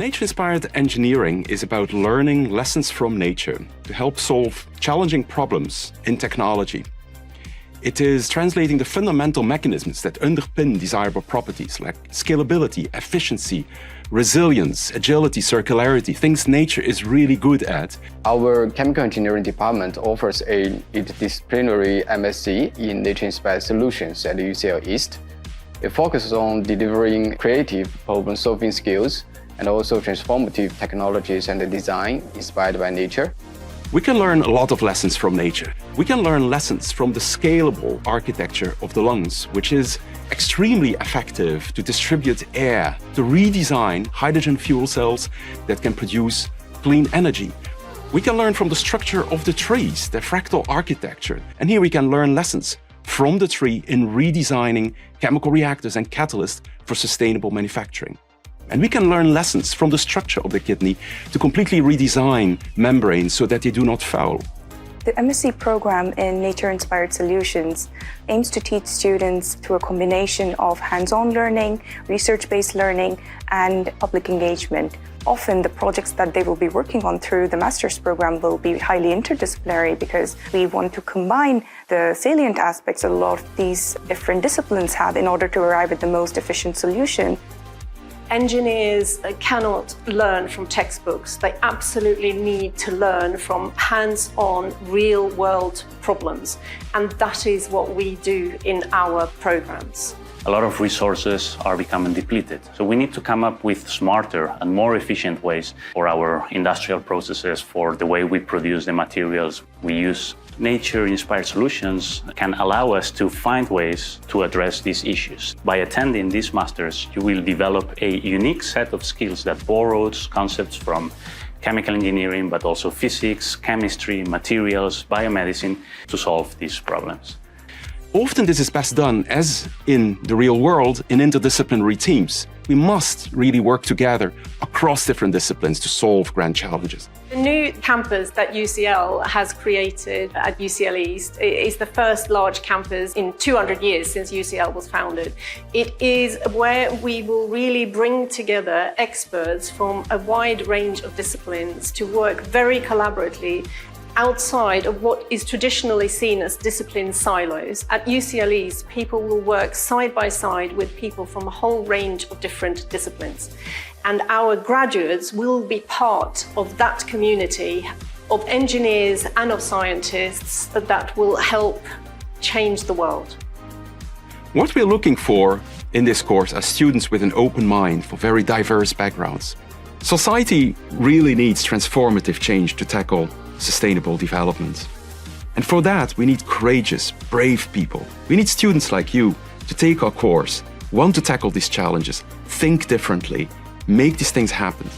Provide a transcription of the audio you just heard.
Nature-inspired engineering is about learning lessons from nature to help solve challenging problems in technology. It is translating the fundamental mechanisms that underpin desirable properties like scalability, efficiency, resilience, agility, circularity, things nature is really good at. Our chemical engineering department offers a interdisciplinary MSc in Nature-Inspired Solutions at UCL East. It focuses on delivering creative problem-solving skills and also transformative technologies and design inspired by nature. We can learn a lot of lessons from nature. We can learn lessons from the scalable architecture of the lungs, which is extremely effective to distribute air, to redesign hydrogen fuel cells that can produce clean energy. We can learn from the structure of the trees, their fractal architecture. And here we can learn lessons from the tree in redesigning chemical reactors and catalysts for sustainable manufacturing. And we can learn lessons from the structure of the kidney to completely redesign membranes so that they do not foul. The MSc program in Nature-Inspired Solutions aims to teach students through a combination of hands-on learning, research-based learning, and public engagement. Often the projects that they will be working on through the master's program will be highly interdisciplinary because we want to combine the salient aspects a lot of these different disciplines have in order to arrive at the most efficient solution. Engineers cannot learn from textbooks. They absolutely need to learn from hands-on, real-world problems. And that is what we do in our programs. A lot of resources are becoming depleted. So we need to come up with smarter and more efficient ways for our industrial processes, for the way we produce the materials we use. Nature-inspired solutions can allow us to find ways to address these issues. By attending these masters, you will develop a unique set of skills that borrows concepts from chemical engineering, but also physics, chemistry, materials, biomedicine to solve these problems. Often this is best done, as in the real world, in interdisciplinary teams. We must really work together across different disciplines to solve grand challenges. The new campus that UCL has created at UCL East is the first large campus in 200 years since UCL was founded. It is where we will really bring together experts from a wide range of disciplines to work very collaboratively outside of what is traditionally seen as discipline silos. At UCL East, people will work side by side with people from a whole range of different disciplines. And our graduates will be part of that community of engineers and of scientists that will help change the world. What we're looking for in this course are students with an open mind for very diverse backgrounds. Society really needs transformative change to tackle sustainable development. And for that, we need courageous, brave people. We need students like you to take our course, want to tackle these challenges, think differently, make these things happen.